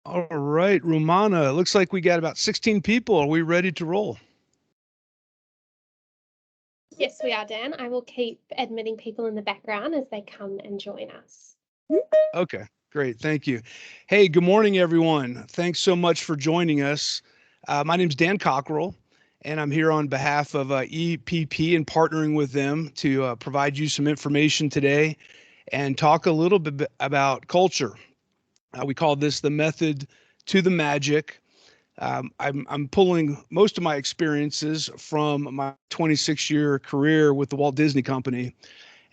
All right, Romana, it looks like we got about 16 people. Are we ready to roll? Yes, we are, Dan. I will keep admitting people in the background as they come and join us. Okay, great. Thank you. Hey, good morning, everyone. Thanks so much for joining us. My name is Dan Cockerell, and I'm here on behalf of EPP and partnering with them to provide you some information today and talk a little bit about culture. We call this the method to the magic. I'm pulling most of my experiences from my 26-year career with the Walt Disney Company.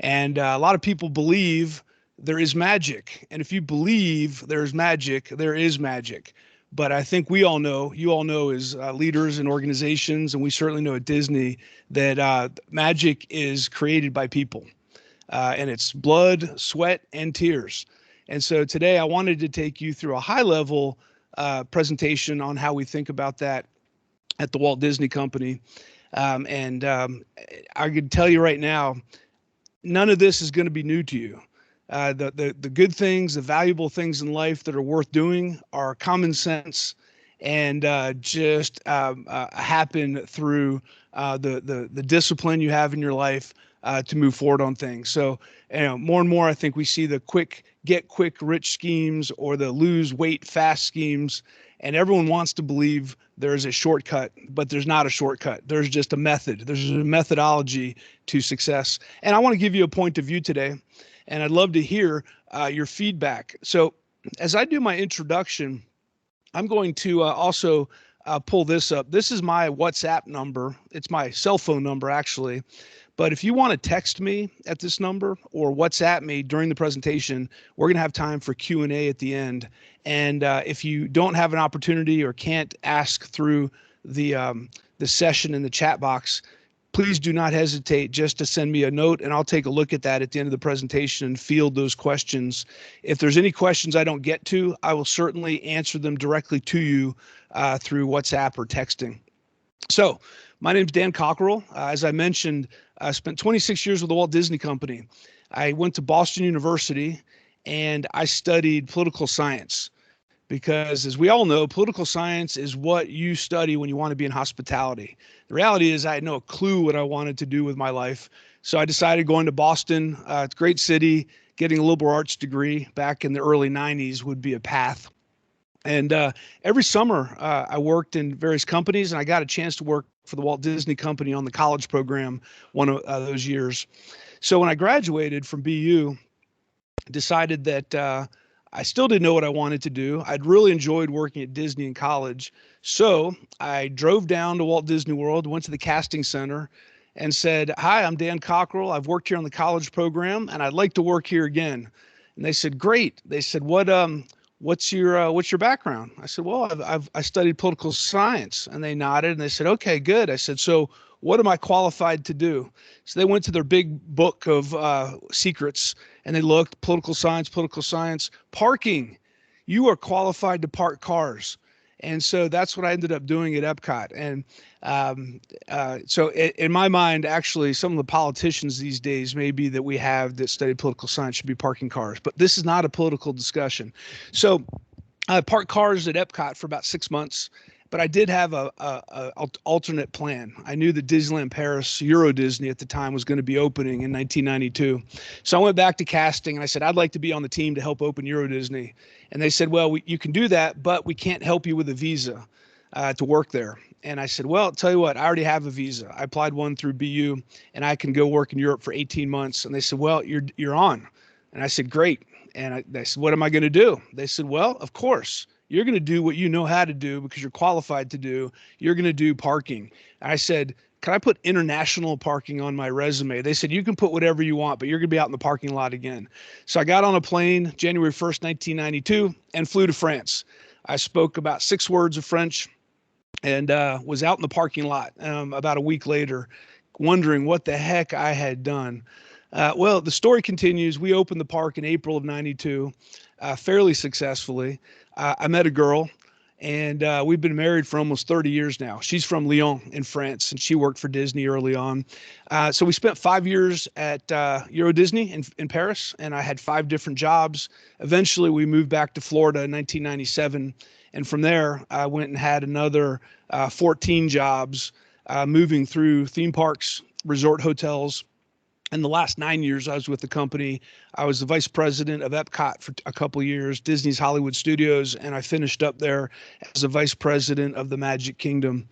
And a lot of people believe there is magic. And if you believe there is magic, there is magic. But I think we all know, you all know as leaders and organizations, and we certainly know at Disney, that magic is created by people. And it's blood, sweat, and tears. And so today I wanted to take you through a high level presentation on how we think about that at the Walt Disney Company. I could tell you right now, none of this is going to be new to you. The good things, the valuable things in life that are worth doing are common sense and just happen through the discipline you have in your life to move forward on things. So, more and more, I think we see the get quick rich schemes or the lose weight fast schemes, and everyone wants to believe there's a shortcut, but there's not a shortcut. There's just a method. There's a methodology to success. And I want to give you a point of view today, and I'd love to hear your feedback. So, as I do my introduction, I'm going to also pull this up. This is my WhatsApp number. It's my cell phone number, actually. But if you want to text me at this number or WhatsApp me during the presentation, we're going to have time for Q&A at the end. And if you don't have an opportunity or can't ask through the session in the chat box, please do not hesitate just to send me a note, and I'll take a look at that at the end of the presentation and field those questions. If there's any questions I don't get to, I will certainly answer them directly to you through WhatsApp or texting. So my name's Dan Cockerell. As I mentioned, I spent 26 years with the Walt Disney Company. I went to Boston University and I studied political science because, as we all know, political science is what you study when you want to be in hospitality. The reality is I had no clue what I wanted to do with my life. So I decided going to Boston, it's a great city, getting a liberal arts degree back in the early 90s would be a path. And every summer, I worked in various companies, and I got a chance to work for the Walt Disney Company on the college program one of those years. So when I graduated from BU, I decided that I still didn't know what I wanted to do. I'd really enjoyed working at Disney in college. So I drove down to Walt Disney World, went to the casting center, and said, "Hi, I'm Dan Cockerell. I've worked here on the college program, and I'd like to work here again." And they said, "Great." They said, what's your background?" I said, "Well, I studied political science." And they nodded and they said, "Okay, good." I said, "So what am I qualified to do?" So they went to their big book of secrets and they looked, political science, parking. You are qualified to park cars. And so that's what I ended up doing at Epcot. And so in my mind, actually, some of the politicians these days maybe that we have that study political science should be parking cars. But this is not a political discussion. So I parked cars at Epcot for about 6 months. But I did have a alternate plan. I knew that Disneyland Paris, Euro Disney at the time, was going to be opening in 1992. So I went back to casting and I said, "I'd like to be on the team to help open Euro Disney." And they said, "Well, you can do that, but we can't help you with a visa to work there." And I said, "Well, I'll tell you what, I already have a visa. I applied one through BU and I can go work in Europe for 18 months. And they said, "Well, you're on." And I said, "Great." And they said, "What am I going to do?" They said, "Well, of course. You're going to do what you know how to do because you're qualified to do. You're going to do parking." And I said, "Can I put international parking on my resume?" They said, "You can put whatever you want, but you're going to be out in the parking lot again." So I got on a plane January 1st, 1992, and flew to France. I spoke about 6 words of French and was out in the parking lot about a week later, wondering what the heck I had done. Well, the story continues. We opened the park in April of 92, fairly successfully. I met a girl And we've been married for almost 30 years now. She's from Lyon in France, and she worked for Disney early on. So we spent 5 years at Euro Disney in Paris, and I had 5 different jobs. Eventually, we moved back to Florida in 1997. And from there, I went and had another 14 jobs, moving through theme parks, resort hotels. In the last 9 years I was with the company, I was the vice president of Epcot for a couple of years, Disney's Hollywood Studios, and I finished up there as the vice president of the Magic Kingdom.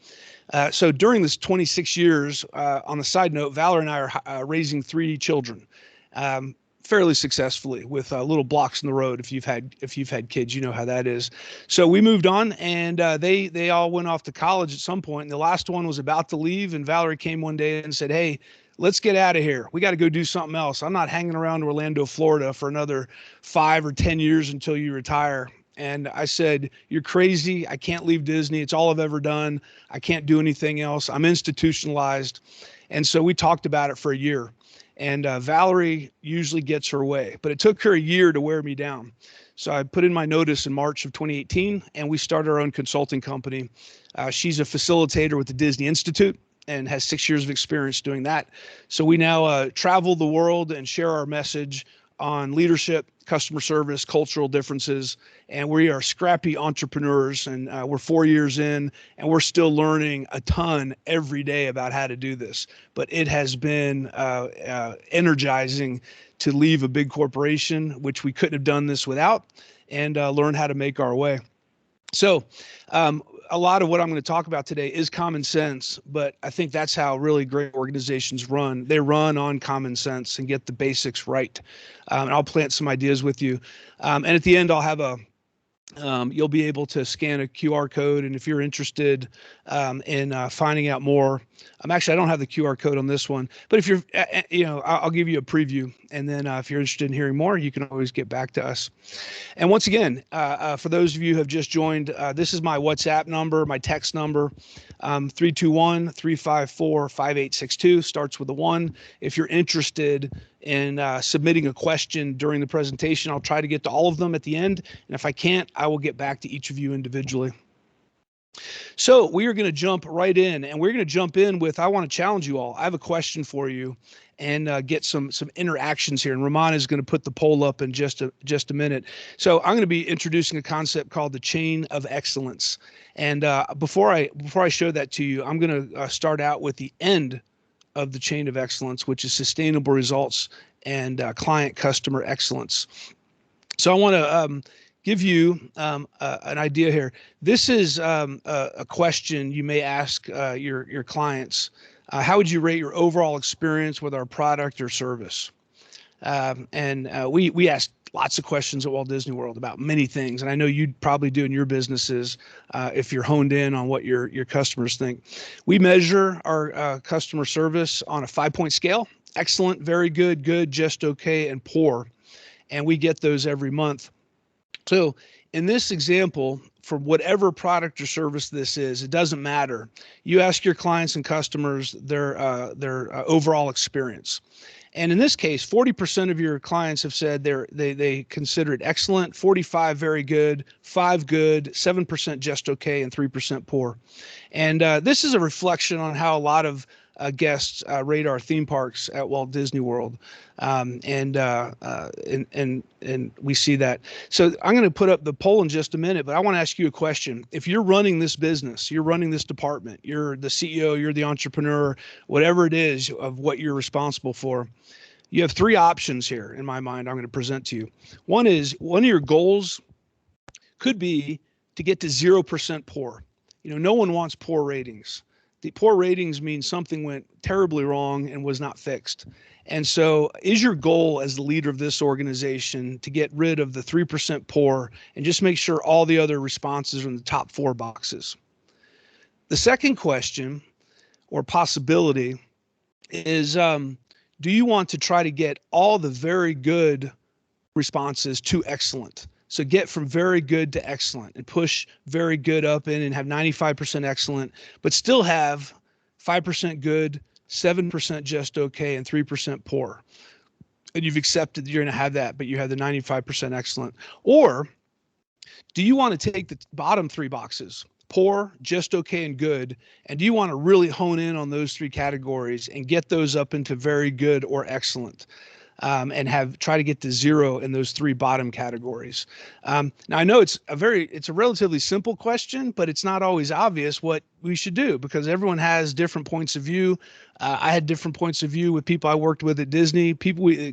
So during this 26 years, on the side note, Valor and I are raising 3 children, fairly successfully, with little blocks in the road. If you've had kids, you know how that is. So we moved on, and they all went off to college at some point. And the last one was about to leave, and Valerie came one day and said, "Hey, let's get out of here. We got to go do something else. I'm not hanging around Orlando, Florida for another 5 or 10 years until you retire." And I said, "You're crazy. I can't leave Disney. It's all I've ever done. I can't do anything else. I'm institutionalized." And so we talked about it for a year. And Valerie usually gets her way, but it took her a year to wear me down. So I put in my notice in March of 2018, and we started our own consulting company. She's a facilitator with the Disney Institute and has 6 years of experience doing that. So we now travel the world and share our message on leadership, customer service, cultural differences. And we are scrappy entrepreneurs, and we're 4 years in, and we're still learning a ton every day about how to do this. But it has been energizing to leave a big corporation, which we couldn't have done this without, and learn how to make our way. So a lot of what I'm going to talk about today is common sense, but I think that's how really great organizations run. They run on common sense and get the basics right. And I'll plant some ideas with you. And at the end, I'll have you'll be able to scan a QR code. And if you're interested in finding out more, actually, I don't have the QR code on this one, but if you're, I'll give you a preview. And then if you're interested in hearing more, you can always get back to us. And once again, for those of you who have just joined, this is my WhatsApp number, my text number, 321-354-5862, starts with a 1. If you're interested in submitting a question during the presentation, I'll try to get to all of them at the end. And if I can't, I will get back to each of you individually. So we are going to jump right in, and we're going to jump in with, I want to challenge you all. I have a question for you, and get some interactions here. And Ramon is going to put the poll up in just a minute. So I'm going to be introducing a concept called the chain of excellence. And before I show that to you, I'm going to start out with the end of the chain of excellence, which is sustainable results and client customer excellence. So I want to give you an idea here. This is a question you may ask your clients. How would you rate your overall experience with our product or service? We ask lots of questions at Walt Disney World about many things, and I know you probably do in your businesses if you're honed in on what your customers think. We measure our customer service on a 5-point scale: excellent, very good, good, just okay, and poor. And we get those every month. So in this example, for whatever product or service this is, it doesn't matter. You ask your clients and customers their overall experience. And in this case, 40% of your clients have said they consider it excellent, 45 very good, 5 good, 7% just okay, and 3% poor. And this is a reflection on how a lot of guests rate our theme parks at Walt Disney World, and we see that. So I'm going to put up the poll in just a minute, but I want to ask you a question. If you're running this business, you're running this department, you're the CEO, you're the entrepreneur, whatever it is of what you're responsible for, you have 3 options here in my mind I'm going to present to you. One is, one of your goals could be to get to 0% poor. No one wants poor ratings. The poor ratings mean something went terribly wrong and was not fixed. And so is your goal as the leader of this organization to get rid of the 3% poor and just make sure all the other responses are in the top 4 boxes? The second question or possibility is, do you want to try to get all the very good responses to excellent? So get from very good to excellent and push very good up in and have 95% excellent, but still have 5% good, 7% just okay, and 3% poor. And you've accepted that you're going to have that, but you have the 95% excellent. Or Do you want to take the bottom three boxes, poor, just okay, and good? And do you want to really hone in on those three categories and get those up into very good or excellent? And try to get to zero in those three bottom categories. Now I know it's a relatively simple question, but it's not always obvious what we should do because everyone has different points of view. I had different points of view with people I worked with at Disney.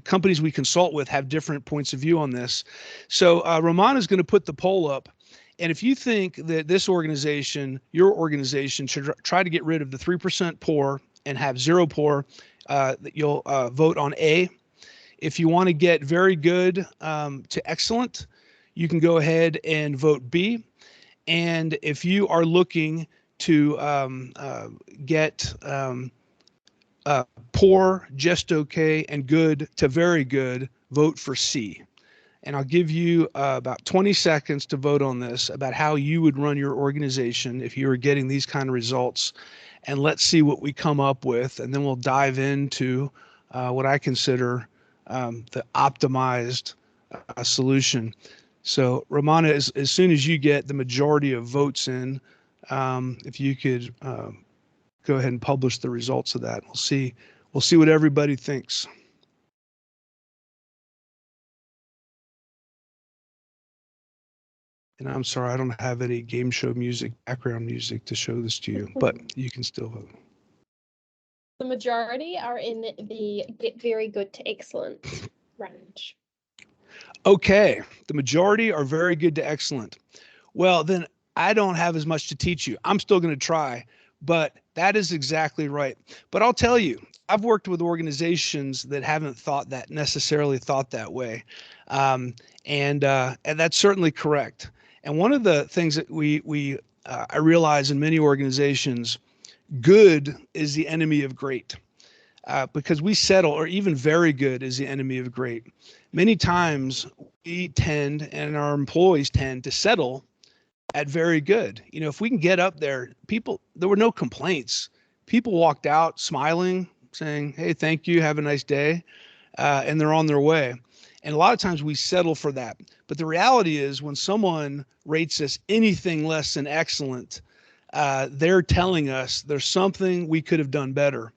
Companies we consult with have different points of view on this. So Ramon is going to put the poll up. And if you think that this organization, your organization, should try to get rid of the 3% poor and have zero poor, you'll vote on A. If you want to get very good to excellent, you can go ahead and vote B. And if you are looking to get poor, just okay, and good to very good, vote for C. And I'll give you about 20 seconds to vote on this about how you would run your organization if you were getting these kind of results. And let's see what we come up with. And then we'll dive into what I consider the optimized solution. So Ramona, as soon as you get the majority of votes in, if you could go ahead and publish the results of that, we'll see what everybody thinks. And I'm sorry, I don't have any game show music, background music to show this to you, but you can still vote. The majority are in the get very good to excellent range. Okay, the majority are very good to excellent. Well, then I don't have as much to teach you. I'm still going to try, but that is exactly right. But I'll tell you, I've worked with organizations that haven't necessarily thought that way. And that's certainly correct. And one of the things that I realize in many organizations, good is the enemy of great. Because we settle, or even very good is the enemy of great. Many times we tend, and our employees tend to settle at very good. If we can get up there, there were no complaints. People walked out smiling, saying, hey, thank you, have a nice day, and they're on their way. And a lot of times we settle for that. But the reality is when someone rates us anything less than excellent, they're telling us there's something we could have done better.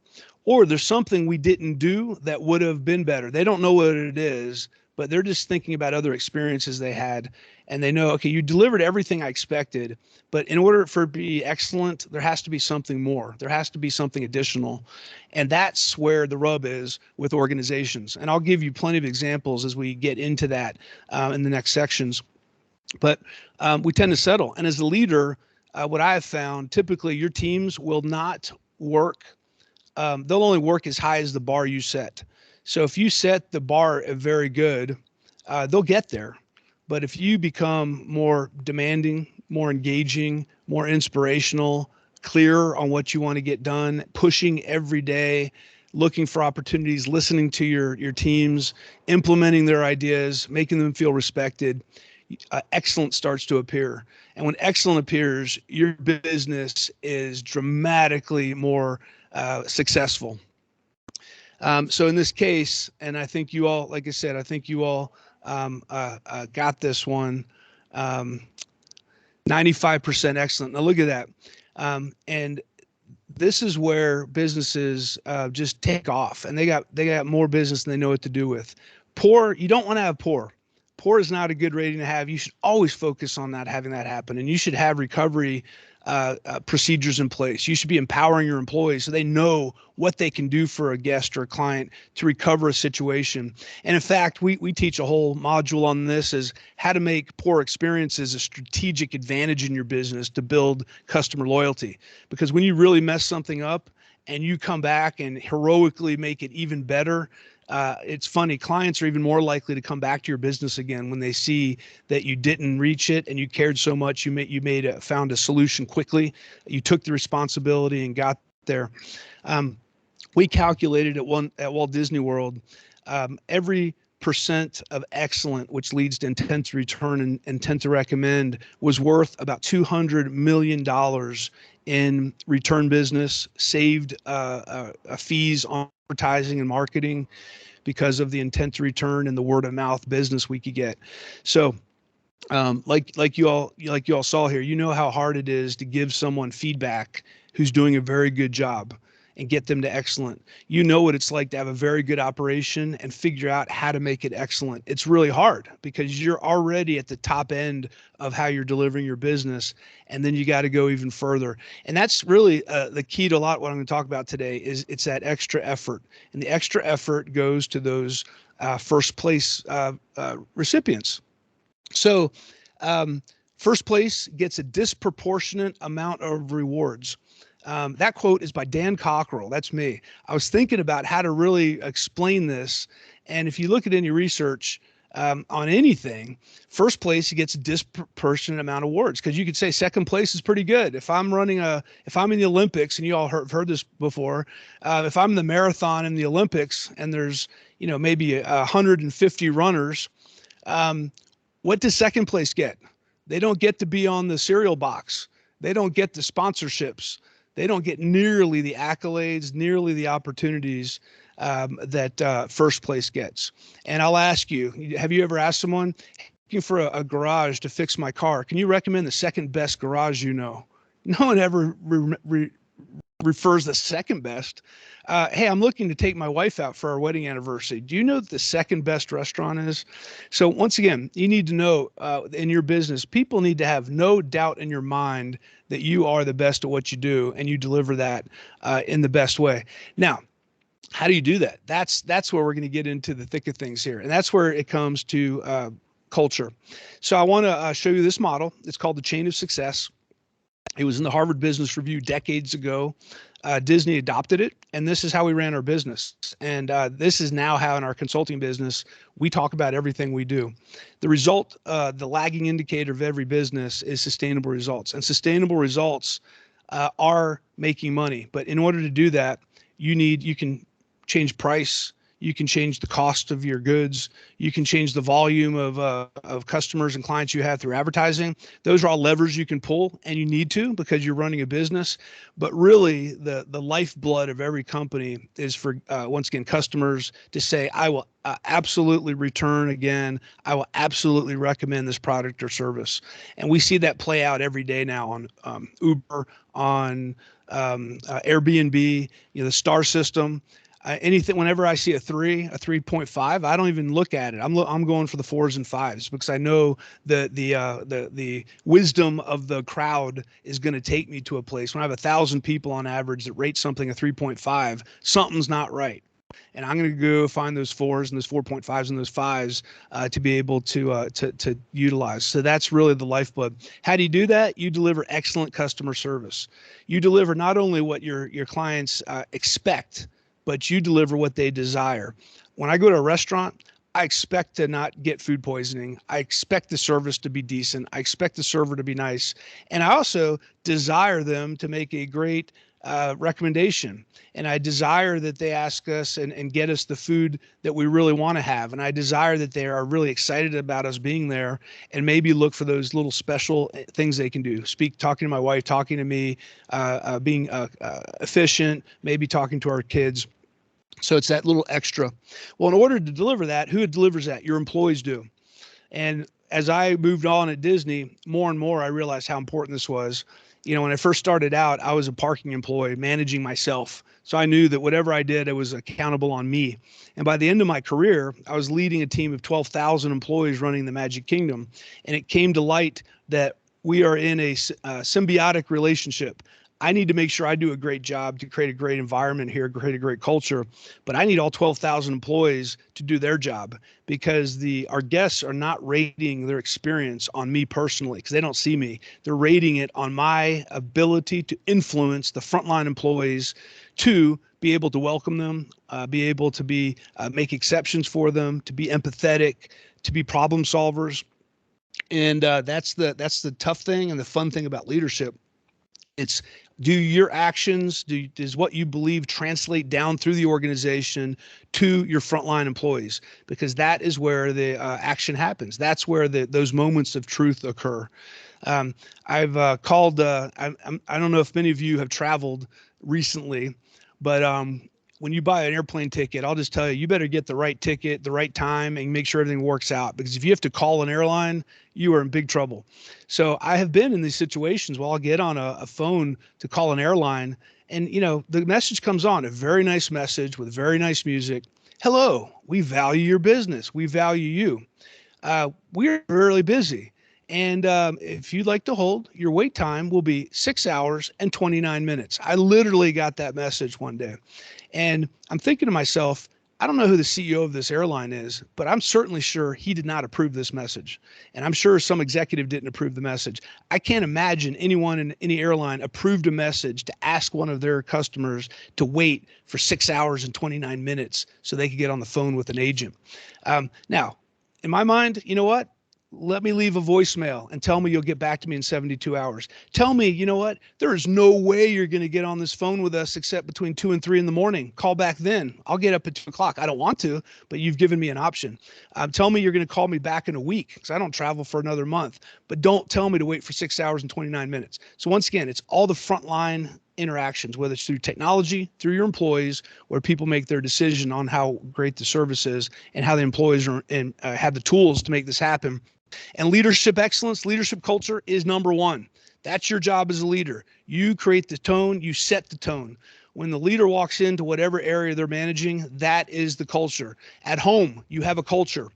Or there's something we didn't do that would have been better. They don't know what it is, but they're just thinking about other experiences they had. And they know, okay, you delivered everything I expected, but in order for it to be excellent, there has to be something more. There has to be something additional. And that's where the rub is with organizations. And I'll give you plenty of examples as we get into that in the next sections. But we tend to settle. And as a leader, what I have found, typically your teams will not work. They'll only work as high as the bar you set. So if you set the bar very good, they'll get there. But if you become more demanding, more engaging, more inspirational, clear on what you want to get done, pushing every day, looking for opportunities, listening to your teams, implementing their ideas, making them feel respected, excellence starts to appear. And when excellent appears, your business is dramatically more successful. So in this case, and I think you all, like I said, I think you all got this one, 95% excellent. Now look at that. And this is where businesses just take off, and they got more business than they know what to do with. Poor, you don't want to have poor. Poor is not a good rating to have. You should always focus on not having that happen, and you should have recovery procedures in place. You should be empowering your employees so they know what they can do for a guest or a client to recover a situation. And in fact, we teach a whole module on this, is how to make poor experiences a strategic advantage in your business to build customer loyalty. Because when you really mess something up and you come back and heroically make it even better, it's funny, clients are even more likely to come back to your business again when they see that you didn't reach it and you cared so much. You found a solution quickly. You took the responsibility and got there. We calculated at Walt Disney World, every percent of excellent, which leads to intent to return and intent to recommend, was worth about $200 million in return business, saved fees on advertising and marketing because of the intent to return and the word of mouth business we could get. So like you all saw here, you know how hard it is to give someone feedback who's doing a very good job and get them to excellent. You know what it's like to have a very good operation and figure out how to make it excellent. It's really hard because you're already at the top end of how you're delivering your business, and then you got to go even further. And that's really the key to a lot what I'm going to talk about today is it's that extra effort, and the extra effort goes to those first place recipients. So, um, first place gets a disproportionate amount of rewards. That quote is by Dan Cockerell. That's me. I was thinking about how to really explain this. And if you look at any research on anything, first place gets a disproportionate amount of awards because you could say second place is pretty good. If I'm in the Olympics, and you all heard this before, if I'm in the marathon in the Olympics and there's, maybe 150 runners, um, what does second place get? They don't get to be on the cereal box. They don't get the sponsorships. They don't get nearly the accolades, nearly the opportunities that first place gets. And I'll ask you, have you ever asked someone, looking for a garage to fix my car, can you recommend the second best garage you know? No one ever refers the second best. Hey, I'm looking to take my wife out for our wedding anniversary. Do you know what the second best restaurant is? So once again, you need to know in your business, people need to have no doubt in your mind that you are the best at what you do and you deliver that in the best way. Now, how do you do that? That's where we're going to get into the thick of things here. And that's where it comes to culture. So I want to show you this model. It's called the chain of success. It was in the Harvard Business Review decades ago. Disney adopted it, and this is how we ran our business. And this is now how in our consulting business, we talk about everything we do. The result, the lagging indicator of every business is sustainable results. And sustainable results are making money. But in order to do that, you can change price. You can change the cost of your goods. You can change the volume of customers and clients you have through advertising. Those are all levers you can pull, and you need to because you're running a business. But really, the lifeblood of every company is for, once again, customers to say, I will absolutely return again. I will absolutely recommend this product or service. And we see that play out every day now on Uber, on Airbnb, the star system. Anything, whenever I see a 3.5, I don't even look at it. I'm going for the 4s and 5s because I know the wisdom of the crowd is going to take me to a place. When I have 1,000 people on average that rate something a 3.5, something's not right. And I'm going to go find those 4s and those 4.5s and those 5s to be able to utilize. So that's really the lifeblood. How do you do that? You deliver excellent customer service. You deliver not only what your clients expect, but you deliver what they desire. When I go to a restaurant, I expect to not get food poisoning. I expect the service to be decent. I expect the server to be nice. And I also desire them to make a great recommendation. And I desire that they ask us and get us the food that we really want to have. And I desire that they are really excited about us being there and maybe look for those little special things they can do. Talking to my wife, talking to me, being efficient, maybe talking to our kids. So it's that little extra. Well, in order to deliver that, who delivers that? Your employees do. And as I moved on at Disney, more and more, I realized how important this was. When I first started out, I was a parking employee managing myself. So I knew that whatever I did, it was accountable on me. And by the end of my career, I was leading a team of 12,000 employees running the Magic Kingdom. And it came to light that we are in a symbiotic relationship. I need to make sure I do a great job to create a great environment here, create a great culture, but I need all 12,000 employees to do their job because our guests are not rating their experience on me personally because they don't see me. They're rating it on my ability to influence the frontline employees to be able to welcome them, be able to make exceptions for them, to be empathetic, to be problem solvers. And that's the tough thing and the fun thing about leadership. It's, do your actions, does what you believe translate down through the organization to your frontline employees? Because that is where the action happens. That's where those moments of truth occur. I've called, I don't know if many of you have traveled recently, but when you buy an airplane ticket, I'll just tell you, you better get the right ticket, the right time, and make sure everything works out. Because if you have to call an airline, you are in big trouble. So I have been in these situations where I'll get on a phone to call an airline, and the message comes on, a very nice message with very nice music. Hello, we value your business. We value you. We're really busy. And if you'd like to hold, your wait time will be 6 hours and 29 minutes. I literally got that message one day. And I'm thinking to myself, I don't know who the CEO of this airline is, but I'm certainly sure he did not approve this message. And I'm sure some executive didn't approve the message. I can't imagine anyone in any airline approved a message to ask one of their customers to wait for 6 hours and 29 minutes so they could get on the phone with an agent. Now, in my mind, you know what? Let me leave a voicemail and tell me you'll get back to me in 72 hours. Tell me, you know what? There is no way you're going to get on this phone with us except between 2 and 3 in the morning. Call back then. I'll get up at 2 o'clock. I don't want to, but you've given me an option. Tell me you're going to call me back in a week because I don't travel for another month. But don't tell me to wait for 6 hours and 29 minutes. So once again, it's all the frontline interactions, whether it's through technology, through your employees, where people make their decision on how great the service is and how the employees are and have the tools to make this happen. And leadership excellence, leadership culture is number one. That's your job as a leader. You create the tone, you set the tone. When the leader walks into whatever area they're managing, that is the culture. At home, you have a culture.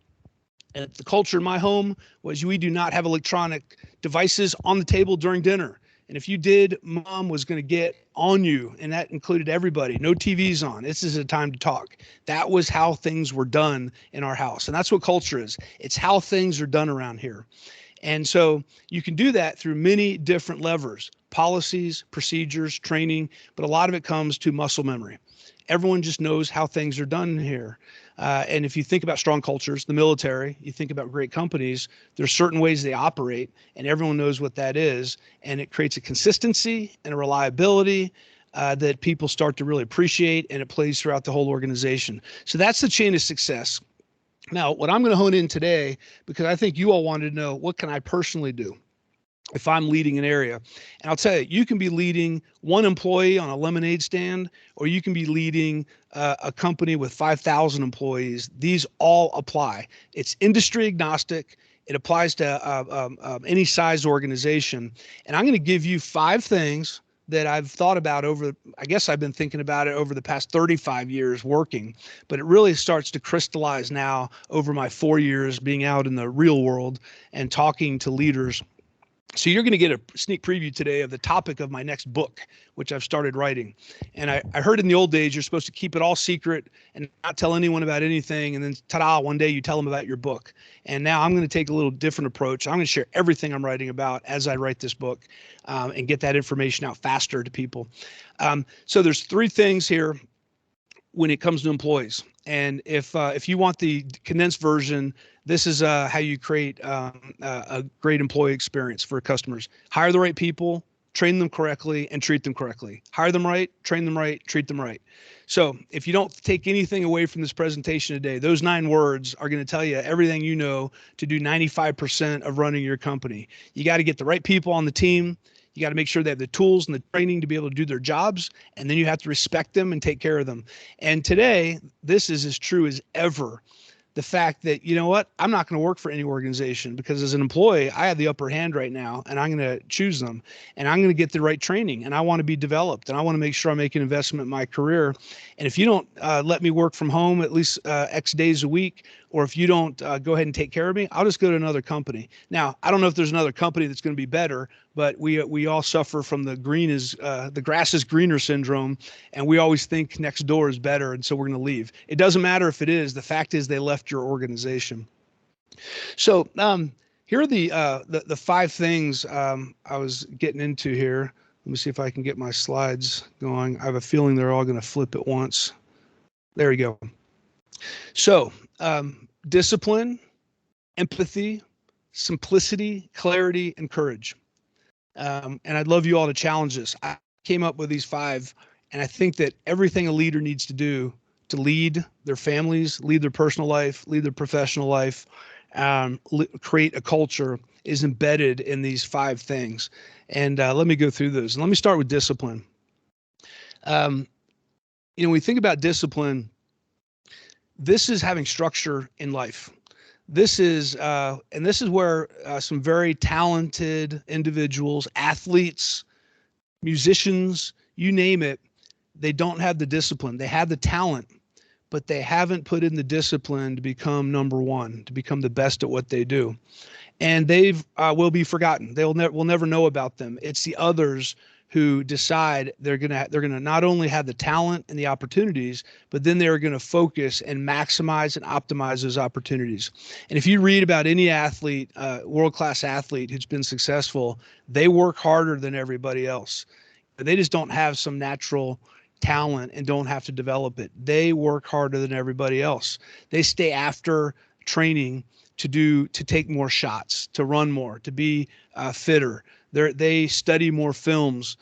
And the culture in my home was we do not have electronic devices on the table during dinner. And if you did, mom was going to get on you, and that included everybody. No TVs on. This is a time to talk. That was how things were done in our house. And that's what culture is. It's how things are done around here. And so you can do that through many different levers, policies, procedures, training, but a lot of it comes to muscle memory. Everyone just knows how things are done here. And if you think about strong cultures, the military, you think about great companies, there's certain ways they operate and everyone knows what that is. And it creates a consistency and a reliability that people start to really appreciate, and it plays throughout the whole organization. So that's the chain of success. Now, what I'm going to hone in today, because I think you all wanted to know, what can I personally do if I'm leading an area? And I'll tell you, you can be leading one employee on a lemonade stand, or you can be leading a company with 5,000 employees. These all apply. It's industry agnostic. It applies to any size organization. And I'm going to give you 5 things that I've thought about I guess I've been thinking about it over the past 35 years working, but it really starts to crystallize now over my 4 years being out in the real world and talking to leaders. So you're going to get a sneak preview today of the topic of my next book, which I've started writing. And I heard in the old days, you're supposed to keep it all secret and not tell anyone about anything. And then ta-da, one day you tell them about your book. And now I'm going to take a little different approach. I'm going to share everything I'm writing about as I write this book and get that information out faster to people. So there's 3 things here when it comes to employees. And if you want the condensed version, this is how you create a great employee experience for customers. Hire the right people, train them correctly, and treat them correctly. Hire them right, train them right, treat them right. So if you don't take anything away from this presentation today, those 9 words are going to tell you everything you know to do 95% of running your company. You got to get the right people on the team. You got to make sure they have the tools and the training to be able to do their jobs. And then you have to respect them and take care of them. And today, this is as true as ever. The fact that, you know what, I'm not going to work for any organization because as an employee, I have the upper hand right now and I'm going to choose them and I'm going to get the right training and I want to be developed and I want to make sure I make an investment in my career. And if you don't let me work from home at least X days a week, or if you don't go ahead and take care of me, I'll just go to another company. Now, I don't know if there's another company that's going to be better, but we all suffer from the grass is greener syndrome, and we always think next door is better, and so we're going to leave. It doesn't matter if it is. The fact is they left your organization. So here are the 5 things I was getting into here. Let me see if I can get my slides going. I have a feeling they're all going to flip at once. There we go. So discipline, empathy, simplicity, clarity, and courage. And I'd love you all to challenge this. I came up with these 5, and I think that everything a leader needs to do to lead their families, lead their personal life, lead their professional life, create a culture is embedded in these 5 things. And let me go through those. And let me start with discipline. When we think about discipline, this is having structure in life. This is and this is where some very talented individuals, athletes, musicians, you name it, they don't have the discipline. They have the talent, but they haven't put in the discipline to become number one, to become the best at what they do. And they've will be forgotten. We'll never know about them. It's the others who decide they're gonna not only have the talent and the opportunities, but then they're going to focus and maximize and optimize those opportunities. And if you read about any athlete, world-class athlete who's been successful, they work harder than everybody else. They just don't have some natural talent and don't have to develop it. They work harder than everybody else. They stay after training to take more shots, to run more, to be fitter. They study more films.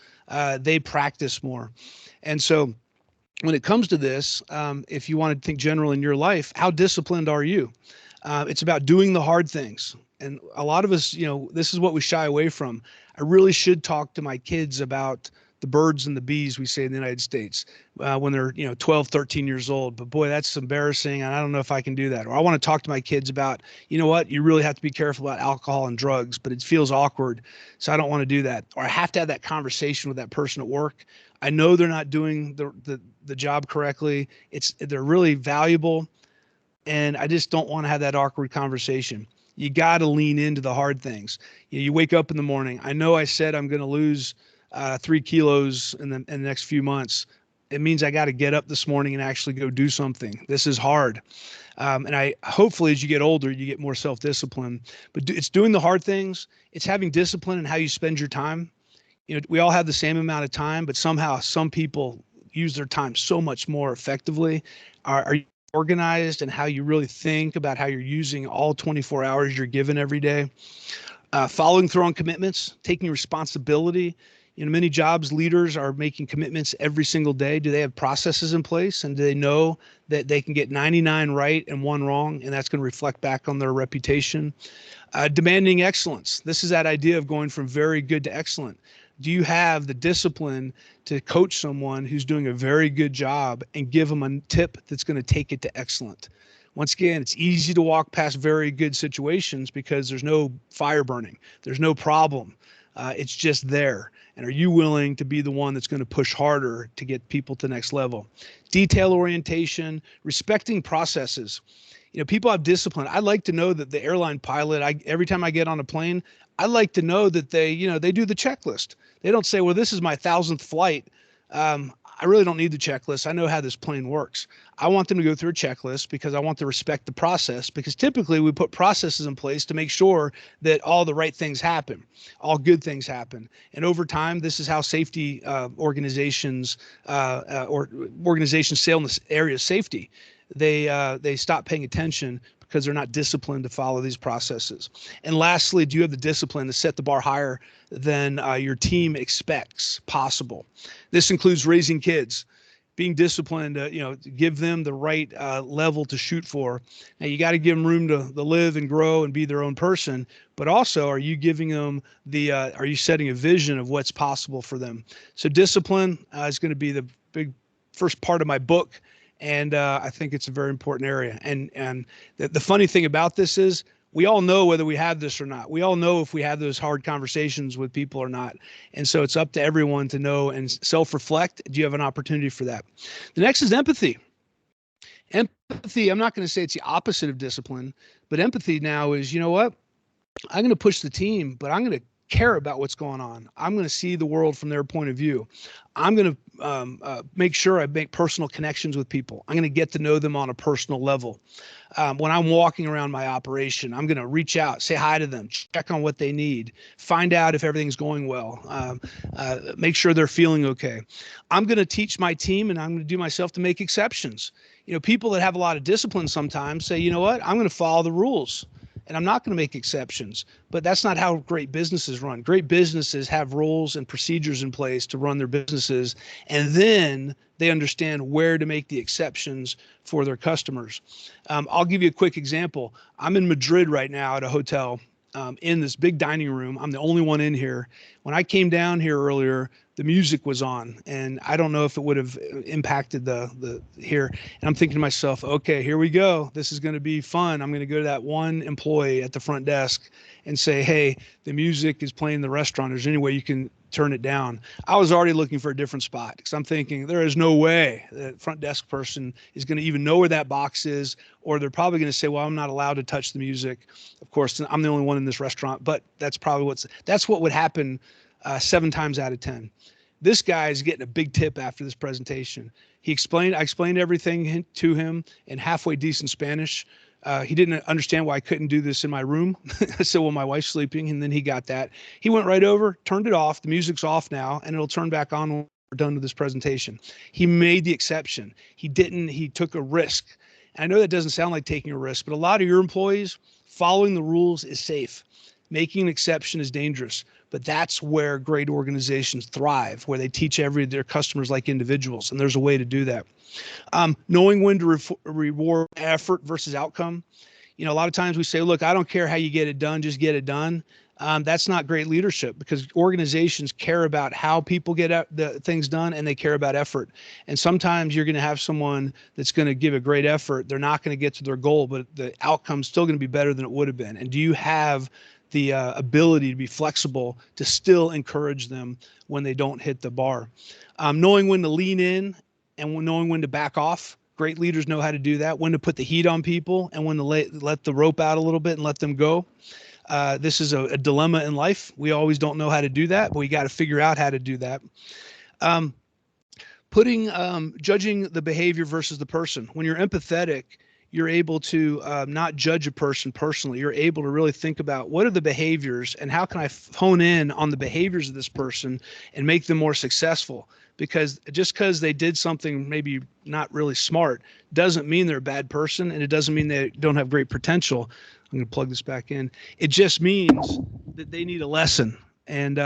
They practice more. And so when it comes to this, if you want to think general in your life, how disciplined are you? It's about doing the hard things. And a lot of us, this is what we shy away from. I really should talk to my kids about the birds and the bees, we say in the United States, when they're 12, 13 years old. But boy, that's embarrassing, and I don't know if I can do that. Or I want to talk to my kids about, what, you really have to be careful about alcohol and drugs, but it feels awkward, so I don't want to do that. Or I have to have that conversation with that person at work. I know they're not doing the job correctly. They're really valuable, and I just don't want to have that awkward conversation. You got to lean into the hard things. You wake up in the morning. I know I said I'm going to lose 3 kilos in the next few months. It means I got to get up this morning and actually go do something. This is hard. And hopefully as you get older, you get more self-discipline, but it's doing the hard things. It's having discipline in how you spend your time. We all have the same amount of time, but somehow some people use their time so much more effectively. Are you organized in how you really think about how you're using all 24 hours you're given every day? Following through on commitments, taking responsibility. Many jobs leaders are making commitments every single day. Do they have processes in place? And do they know that they can get 99 right and 1 wrong? And that's going to reflect back on their reputation. Demanding excellence. This is that idea of going from very good to excellent. Do you have the discipline to coach someone who's doing a very good job and give them a tip that's going to take it to excellent? Once again, it's easy to walk past very good situations because there's no fire burning. There's no problem. It's just there. And are you willing to be the one that's going to push harder to get people to the next level? Detail orientation, respecting processes. People have discipline. I like to know that the airline pilot, every time I get on a plane, I like to know that they do the checklist. They don't say, well, this is my 1,000th flight. I really don't need the checklist. I know how this plane works. I want them to go through a checklist because I want to respect the process, because typically we put processes in place to make sure that all the right things happen, all good things happen. And over time, this is how safety organizations or organizations sail in this area of safety. They stop paying attention because they're not disciplined to follow these processes. And lastly, do you have the discipline to set the bar higher than your team expects possible? This includes raising kids, being disciplined to give them the right level to shoot for. Now you got to give them room to live and grow and be their own person, but also are you giving them are you setting a vision of what's possible for them? So discipline is going to be the big first part of my book. And I think it's a very important area. And the funny thing about this is we all know whether we have this or not. We all know if we have those hard conversations with people or not. And so it's up to everyone to know and self-reflect. Do you have an opportunity for that? The next is empathy. Empathy, I'm not going to say it's the opposite of discipline, but empathy now is, you know what? I'm going to push the team, but I'm going to care about what's going on. I'm going to see the world from their point of view. I'm going to make sure I make personal connections with people. I'm going to get to know them on a personal level. When I'm walking around my operation, I'm going to reach out, say hi to them, check on what they need, find out if everything's going well, make sure they're feeling okay. I'm going to teach my team, and I'm going to do myself to make exceptions. People that have a lot of discipline sometimes say, you know what, I'm going to follow the rules. And I'm not going to make exceptions, but that's not how great businesses run. Great businesses have rules and procedures in place to run their businesses, and then they understand where to make the exceptions for their customers. I'll give you a quick example. I'm in Madrid right now at a hotel in this big dining room. I'm the only one in here. When I came down here earlier, the music was on, and I don't know if it would have impacted the here. And I'm thinking to myself, okay, here we go. This is going to be fun. I'm going to go to that one employee at the front desk and say, hey, the music is playing in the restaurant. Is there any way you can turn it down? I was already looking for a different spot because I'm thinking there is no way that front desk person is going to even know where that box is, or they're probably going to say, well, I'm not allowed to touch the music. Of course, I'm the only one in this restaurant, but that's probably that's what would happen 7 times out of 10. This guy is getting a big tip after this presentation. I explained everything to him in halfway decent Spanish. He didn't understand why I couldn't do this in my room. I said, well, my wife's sleeping, and then he got that. He went right over, turned it off. The music's off now, and it'll turn back on when we're done with this presentation. He made the exception. He took a risk. And I know that doesn't sound like taking a risk, but a lot of your employees, following the rules is safe. Making an exception is dangerous, but that's where great organizations thrive, where they teach their customers like individuals, and there's a way to do that. Knowing when to reward effort versus outcome. A lot of times we say, look, I don't care how you get it done, just get it done. That's not great leadership, because organizations care about how people get the things done, and they care about effort. And sometimes you're going to have someone that's going to give a great effort. They're not going to get to their goal, but the outcome's still going to be better than it would have been. And do you have the ability to be flexible to still encourage them when they don't hit the bar? Knowing when to lean in and knowing when to back off. Great leaders know how to do that, when to put the heat on people and when to let the rope out a little bit and let them go. This is a dilemma in life. We always don't know how to do that, but we got to figure out how to do that. Judging the behavior versus the person. When you're empathetic, you're able to not judge a person personally. You're able to really think about what are the behaviors and how can I hone in on the behaviors of this person and make them more successful. Because just because they did something maybe not really smart doesn't mean they're a bad person, and it doesn't mean they don't have great potential. I'm going to plug this back in. It just means that they need a lesson, and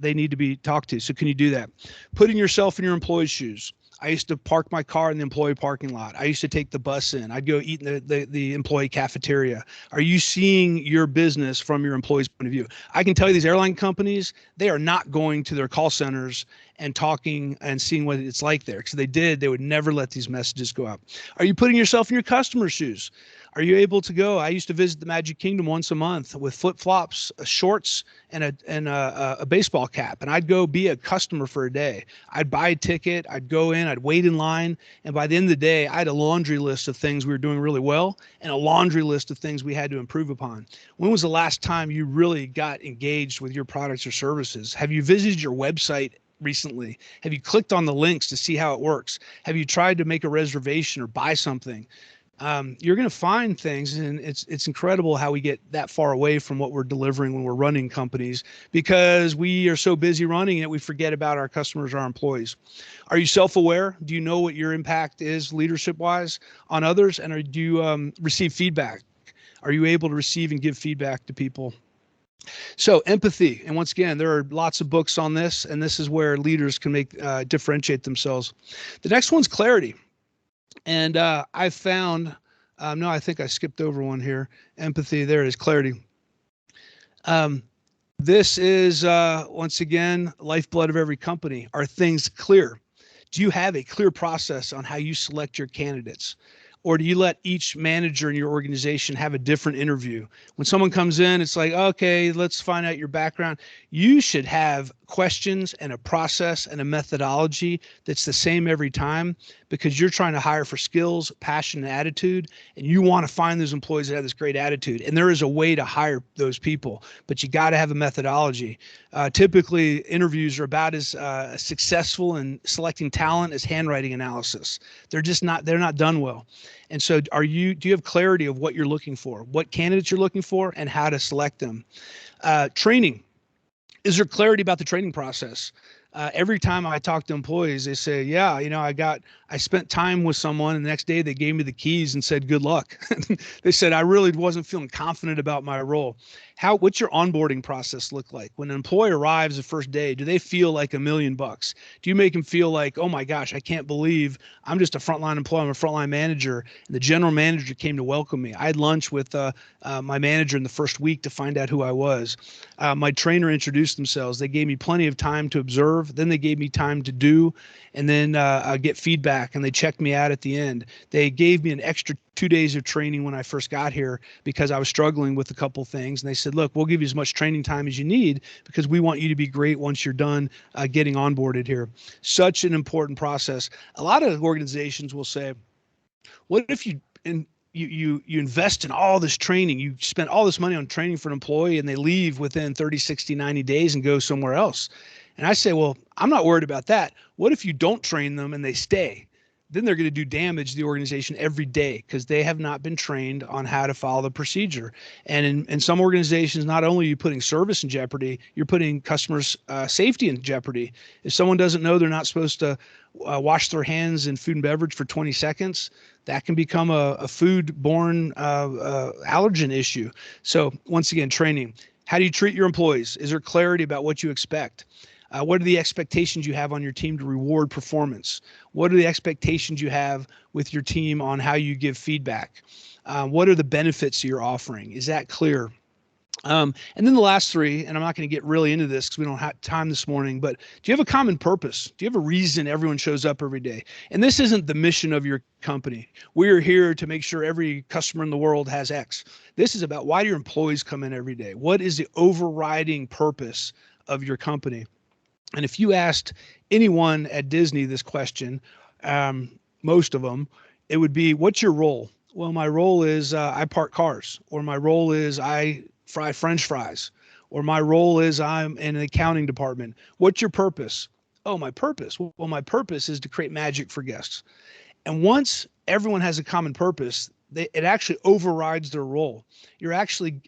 they need to be talked to. So can you do that? Putting yourself in your employee's shoes. I used to park my car in the employee parking lot. I used to take the bus in. I'd go eat in the employee cafeteria. Are you seeing your business from your employee's point of view? I can tell you these airline companies, they are not going to their call centers and talking and seeing what it's like there. Because they would never let these messages go out. Are you putting yourself in your customer's shoes? Are you able to go? I used to visit the Magic Kingdom once a month with flip-flops, shorts, and a baseball cap. And I'd go be a customer for a day. I'd buy a ticket. I'd go in. I'd wait in line. And by the end of the day, I had a laundry list of things we were doing really well and a laundry list of things we had to improve upon. When was the last time you really got engaged with your products or services? Have you visited your website recently? Have you clicked on the links to see how it works? Have you tried to make a reservation or buy something? You're going to find things, and it's incredible how we get that far away from what we're delivering when we're running companies, because we are so busy running it, we forget about our customers, our employees. Are you self-aware? Do you know what your impact is leadership-wise on others? And do you receive feedback? Are you able to receive and give feedback to people? So empathy, and once again, there are lots of books on this, and this is where leaders can differentiate themselves. The next one's clarity. And I found, no, I think I skipped over one here. Empathy, there it is, clarity. This is, once again, lifeblood of every company. Are things clear? Do you have a clear process on how you select your candidates? Or do you let each manager in your organization have a different interview? When someone comes in, it's like, okay, let's find out your background. You should have questions and a process and a methodology that's the same every time, because you're trying to hire for skills, passion, and attitude, and you want to find those employees that have this great attitude. And there is a way to hire those people, but you got to have a methodology. Typically, interviews are about as successful in selecting talent as handwriting analysis. They're not done well. And so do you have clarity of what you're looking for, what candidates you're looking for, and how to select them? Training. Is there clarity about the training process? Every time I talk to employees, they say, yeah, I I spent time with someone, and the next day they gave me the keys and said, good luck. They said, I really wasn't feeling confident about my role. What's your onboarding process look like? When an employee arrives the first day, do they feel like $1,000,000? Do you make them feel like, oh my gosh, I can't believe I'm just a frontline employee, I'm a frontline manager, and the general manager came to welcome me. I had lunch with my manager in the first week to find out who I was. My trainer introduced themselves. They gave me plenty of time to observe. Then they gave me time to do, and then get feedback, and they checked me out at the end. They gave me an extra 2 days of training when I first got here because I was struggling with a couple things. And they said, look, we'll give you as much training time as you need because we want you to be great once you're done getting onboarded here. Such an important process. A lot of organizations will say, what if you invest in all this training, you spend all this money on training for an employee and they leave within 30, 60, 90 days and go somewhere else? And I say, well, I'm not worried about that. What if you don't train them and they stay? Then they're going to do damage to the organization every day because they have not been trained on how to follow the procedure. And in some organizations, not only are you putting service in jeopardy, you're putting customers' safety in jeopardy. If someone doesn't know they're not supposed to wash their hands in food and beverage for 20 seconds, that can become a foodborne allergen issue. So once again, training. How do you treat your employees? Is there clarity about what you expect? What are the expectations you have on your team to reward performance? What are the expectations you have with your team on how you give feedback? What are the benefits you're offering? Is that clear? And then the last three, and I'm not going to get really into this because we don't have time this morning, but do you have a common purpose? Do you have a reason everyone shows up every day? And this isn't the mission of your company. We are here to make sure every customer in the world has X. This is about why do your employees come in every day? What is the overriding purpose of your company? And if you asked anyone at Disney this question, most of them, it would be, what's your role? Well, my role is I park cars, or my role is I fry French fries, or my role is I'm in an accounting department. What's your purpose? Oh, my purpose. Well, my purpose is to create magic for guests. And once everyone has a common purpose, it actually overrides their role. You're actually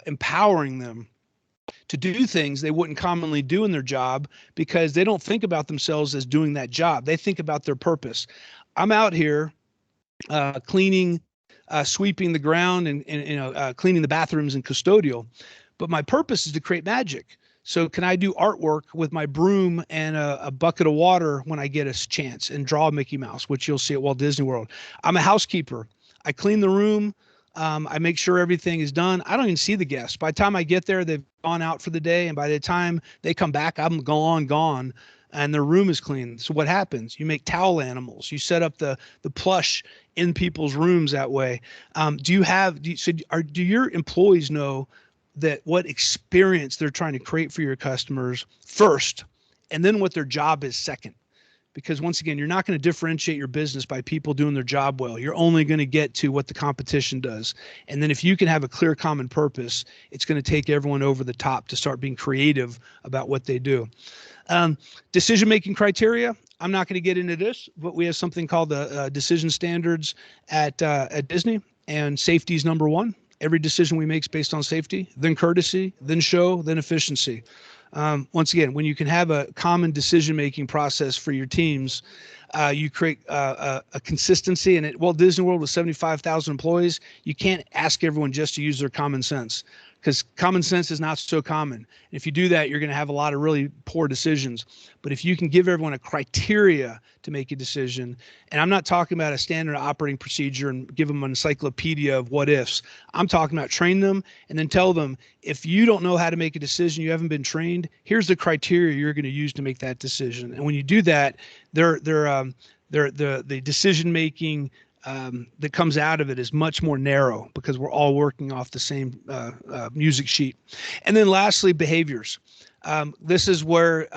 empowering them to do things they wouldn't commonly do in their job because they don't think about themselves as doing that job. They think about their purpose. I'm out here cleaning, sweeping the ground and cleaning the bathrooms and custodial, but my purpose is to create magic. So can I do artwork with my broom and a bucket of water when I get a chance and draw a Mickey Mouse, which you'll see at Walt Disney World? I'm a housekeeper. I clean the room. I make sure everything is done. I don't even see the guests. By the time I get there, they've gone out for the day. And by the time they come back, I'm gone, and their room is clean. So what happens? You make towel animals. You set up the plush in people's rooms that way. Do your employees know that what experience they're trying to create for your customers first, and then what their job is second? Because once again, you're not going to differentiate your business by people doing their job well. You're only going to get to what the competition does. And then if you can have a clear common purpose, it's going to take everyone over the top to start being creative about what they do. Decision-making criteria. I'm not going to get into this, but we have something called the decision standards at Disney, and safety is number one. Every decision we make is based on safety, then courtesy, then show, then efficiency. Once again, when you can have a common decision-making process for your teams, you create a consistency. And at Walt Disney World with 75,000 employees, you can't ask everyone just to use their common sense, because common sense is not so common. And if you do that, you're going to have a lot of really poor decisions. But if you can give everyone a criteria to make a decision, and I'm not talking about a standard operating procedure and give them an encyclopedia of what ifs. I'm talking about train them and then tell them, if you don't know how to make a decision, you haven't been trained, here's the criteria you're going to use to make that decision. And when you do that, the decision making that comes out of it is much more narrow because we're all working off the same music sheet. And then lastly, behaviors. This is where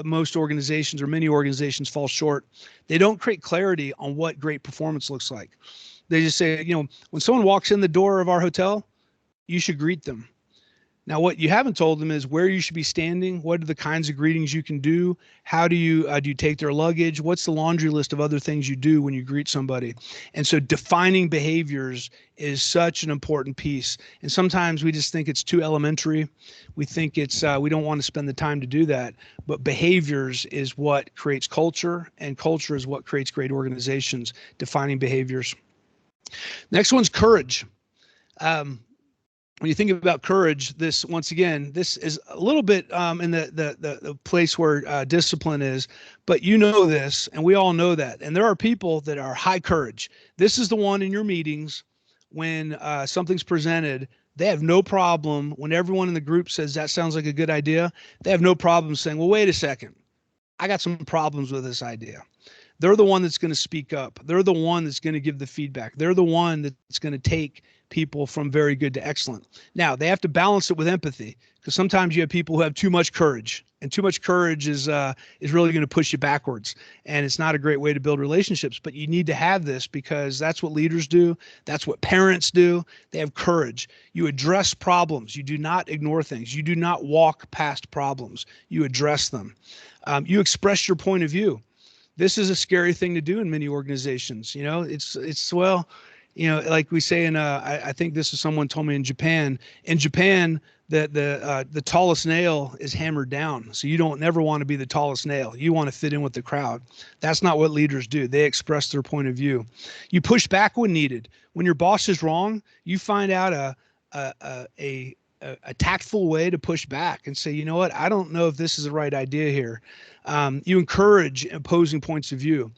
most organizations or many organizations fall short. They don't create clarity on what great performance looks like. They just say, when someone walks in the door of our hotel, you should greet them. Now, what you haven't told them is where you should be standing. What are the kinds of greetings you can do? How do you take their luggage? What's the laundry list of other things you do when you greet somebody? And so defining behaviors is such an important piece. And sometimes we just think it's too elementary. We think it's we don't want to spend the time to do that. But behaviors is what creates culture, and culture is what creates great organizations. Defining behaviors. Next one's courage. When you think about courage, this once again, this is a little bit in the place where discipline is, but you know this, and we all know that. And there are people that are high courage. This is the one in your meetings when something's presented. They have no problem when everyone in the group says that sounds like a good idea. They have no problem saying, well, wait a second, I got some problems with this idea. They're the one that's going to speak up. They're the one that's going to give the feedback. They're the one that's going to take people from very good to excellent. Now, they have to balance it with empathy, because sometimes you have people who have too much courage, and too much courage is really going to push you backwards, and it's not a great way to build relationships. But you need to have this, because that's what leaders do. That's what parents do. They have courage. You address problems. You do not ignore things. You do not walk past problems. You address them. You express your point of view. This is a scary thing to do in many organizations. You know, it's well, you know, like we say in I think this is someone told me in Japan. In Japan, the tallest nail is hammered down. So you don't never want to be the tallest nail. You want to fit in with the crowd. That's not what leaders do. They express their point of view. You push back when needed. When your boss is wrong, you find out a tactful way to push back and say, you know what, I don't know if this is the right idea here. You encourage opposing points of view.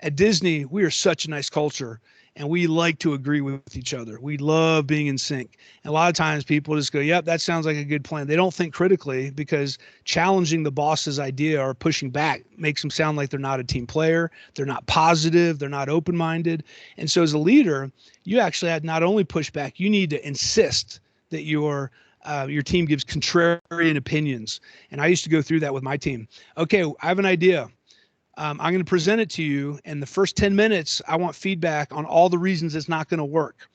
At Disney, we are such a nice culture, and we like to agree with each other. We love being in sync. And a lot of times people just go, yep, that sounds like a good plan. They don't think critically, because challenging the boss's idea or pushing back makes them sound like they're not a team player. They're not positive. They're not open-minded. And so as a leader, you actually have not only push back, you need to insist that your team gives contrarian opinions. And I used to go through that with my team. Okay, I have an idea. I'm going to present it to you. And the first 10 minutes, I want feedback on all the reasons it's not going to work.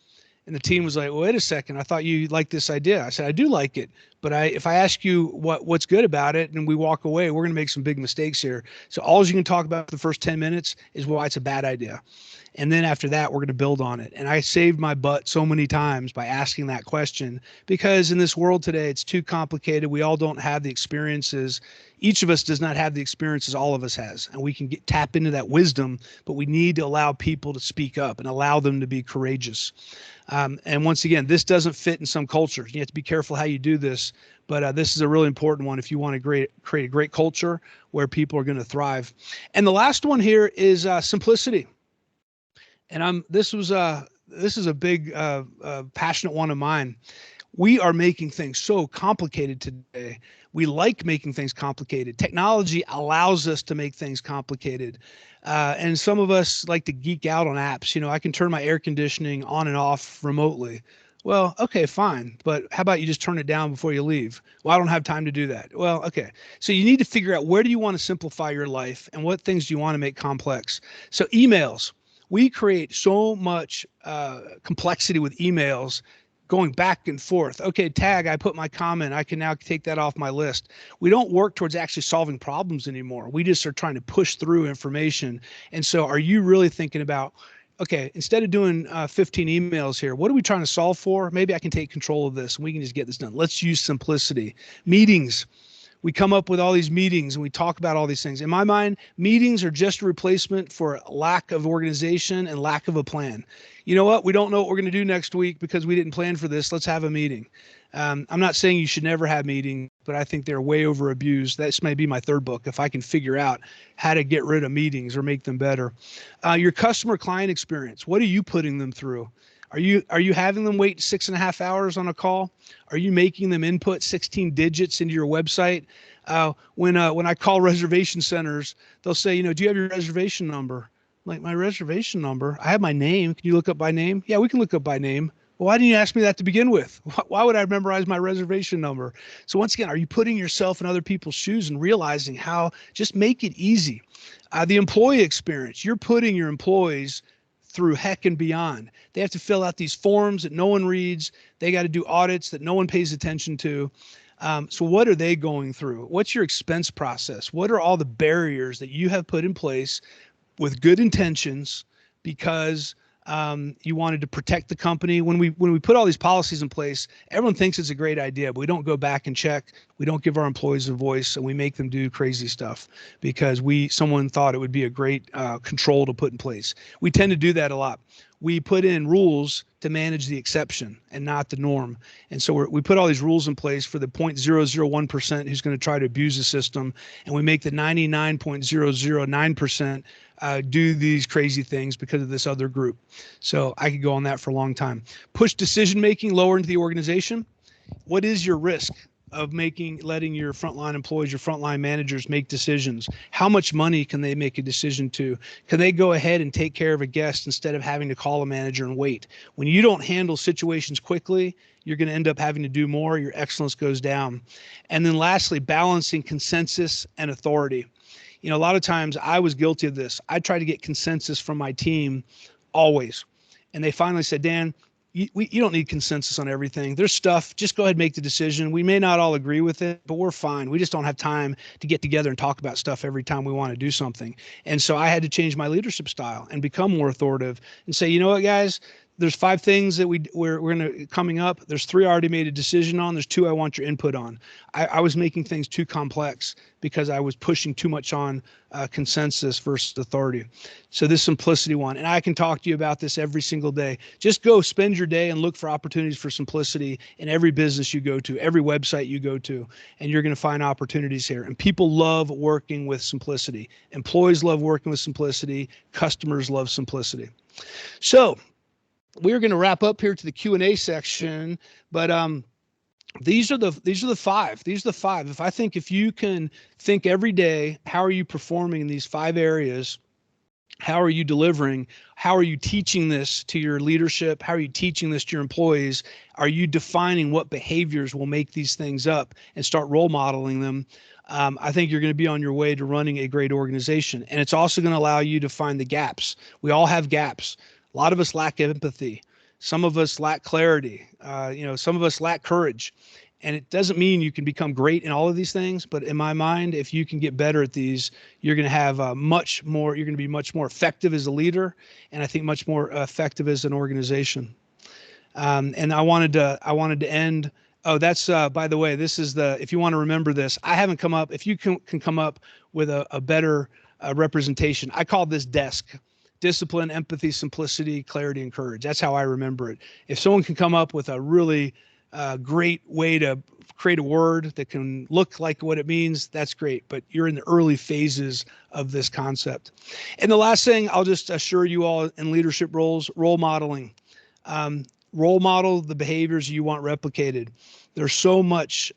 And the team was like, well, wait a second. I thought you liked this idea. I said, I do like it. But if I ask you what's good about it and we walk away, we're going to make some big mistakes here. So all you can talk about the first 10 minutes is why it's a bad idea. And then after that, we're going to build on it. And I saved my butt so many times by asking that question, because in this world today, it's too complicated. We all don't have the experiences. Each of us does not have the experiences all of us has. And we can tap into that wisdom, but we need to allow people to speak up and allow them to be courageous. And once again, this doesn't fit in some cultures. You have to be careful how you do this. But this is a really important one if you want to create a great culture where people are going to thrive. And the last one here is simplicity. And this is a big passionate one of mine. We are making things so complicated today. We like making things complicated. Technology allows us to make things complicated. And some of us like to geek out on apps. You know, I can turn my air conditioning on and off remotely. Well, okay, fine. But how about you just turn it down before you leave? Well, I don't have time to do that. Well, okay. So you need to figure out, where do you want to simplify your life and what things do you want to make complex? So emails. We create so much complexity with emails, going back and forth. Okay, tag, I put my comment. I can now take that off my list. We don't work towards actually solving problems anymore. We just are trying to push through information. And so are you really thinking about, okay, instead of doing 15 emails here, what are we trying to solve for? Maybe I can take control of this and we can just get this done. Let's use simplicity. Meetings. We come up with all these meetings and we talk about all these things. In my mind, meetings are just a replacement for lack of organization and lack of a plan. You know what? We don't know what we're going to do next week because we didn't plan for this. Let's have a meeting. I'm not saying you should never have meetings, but I think they're way over abused. This may be my third book, if I can figure out how to get rid of meetings or make them better. Your customer client experience. What are you putting them through? Are you having them wait 6.5 hours on a call? Are you making them input 16 digits into your website? When I call reservation centers, they'll say, do you have your reservation number? I'm like, my reservation number? I have my name. Can you look up by name? Yeah, we can look up by name. Well, why didn't you ask me that to begin with? Why would I memorize my reservation number? So once again, are you putting yourself in other people's shoes and realizing how, just make it easy? The employee experience, you're putting your employees through heck and beyond. They have to fill out these forms that no one reads. They got to do audits that no one pays attention to. So what are they going through? What's your expense process? What are all the barriers that you have put in place with good intentions because you wanted to protect the company? When we put all these policies in place, everyone thinks it's a great idea, but we don't go back and check. We don't give our employees a voice, and we make them do crazy stuff because someone thought it would be a great control to put in place. We tend to do that a lot. We put in rules to manage the exception and not the norm. And so we put all these rules in place for the 0.001% who's going to try to abuse the system, and we make the 99.009% do these crazy things because of this other group. So I could go on that for a long time. Push decision-making lower into the organization. What is your risk of letting your frontline employees, your frontline managers make decisions? How much money can they make a decision to? Can they go ahead and take care of a guest instead of having to call a manager and wait? When you don't handle situations quickly, you're going to end up having to do more. Your excellence goes down. And then lastly, balancing consensus and authority. A lot of times I was guilty of this. I tried to get consensus from my team always. And they finally said, Dan, you don't need consensus on everything. There's stuff, just go ahead and make the decision. We may not all agree with it, but we're fine. We just don't have time to get together and talk about stuff every time we want to do something. And so I had to change my leadership style and become more authoritative and say, you know what, guys, there's 5 things that we're going to coming up. There's 3 I already made a decision on. There's 2 I want your input on. I was making things too complex because I was pushing too much on consensus versus authority. So this simplicity one, and I can talk to you about this every single day. Just go spend your day and look for opportunities for simplicity in every business you go to, every website you go to, and you're going to find opportunities here. And people love working with simplicity. Employees love working with simplicity. Customers love simplicity. So we're going to wrap up here to the Q&A section, but these are the 5. These are the 5. If you can think every day, how are you performing in these 5 areas? How are you delivering? How are you teaching this to your leadership? How are you teaching this to your employees? Are you defining what behaviors will make these things up and start role modeling them? I think you're going to be on your way to running a great organization. And it's also going to allow you to find the gaps. We all have gaps. A lot of us lack empathy. Some of us lack clarity. Some of us lack courage. And it doesn't mean you can become great in all of these things, but in my mind, if you can get better at these, you're going to have you're going to be much more effective as a leader, and I think much more effective as an organization. And I wanted to end. Oh, that's by the way, this is if you want to remember this, I haven't come up. If you can come up with a better representation, I call this DESC. Discipline, empathy, simplicity, clarity, and courage. That's how I remember it. If someone can come up with a really great way to create a word that can look like what it means, that's great. But you're in the early phases of this concept. And the last thing I'll just assure you all in leadership roles, role modeling. Role model the behaviors you want replicated. There's so much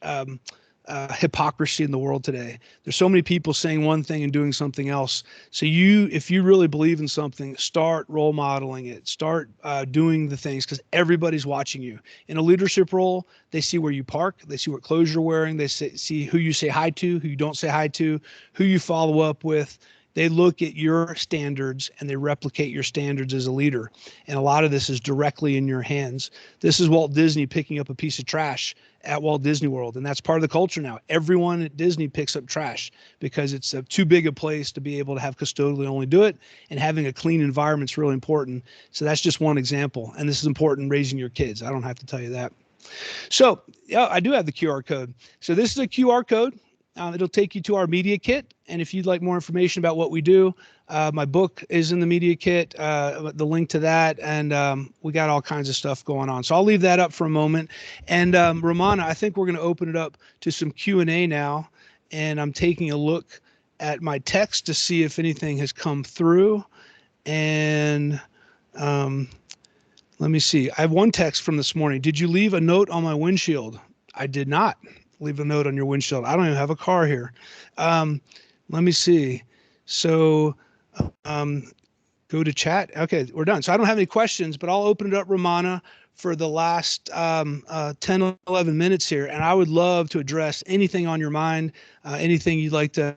hypocrisy in the world today. There's so many people saying one thing and doing something else. So if you really believe in something, start role modeling it. Start doing the things, because everybody's watching you. In a leadership role, they see where you park. They see what clothes you're wearing. They see who you say hi to, who you don't say hi to, who you follow up with. They look at your standards and they replicate your standards as a leader. And a lot of this is directly in your hands. This is Walt Disney picking up a piece of trash at Walt Disney World. And that's part of the culture now. Everyone at Disney picks up trash because it's too big a place to be able to have custodially only do it. And having a clean environment is really important. So that's just one example. And this is important in raising your kids. I don't have to tell you that. So yeah, I do have the QR code. So this is a QR code. It'll take you to our media kit. And if you'd like more information about what we do, my book is in the media kit, the link to that. And we got all kinds of stuff going on. So I'll leave that up for a moment. And Romana, I think we're going to open it up to some Q&A now. And I'm taking a look at my text to see if anything has come through. And let me see. I have one text from this morning. Did you leave a note on my windshield? I did not leave a note on your windshield. I don't even have a car here. Let me see. So Go to chat. Okay, we're done. So I don't have any questions, but I'll open it up, Romana, for the last 10, 11 minutes here. And I would love to address anything on your mind, anything you'd like to,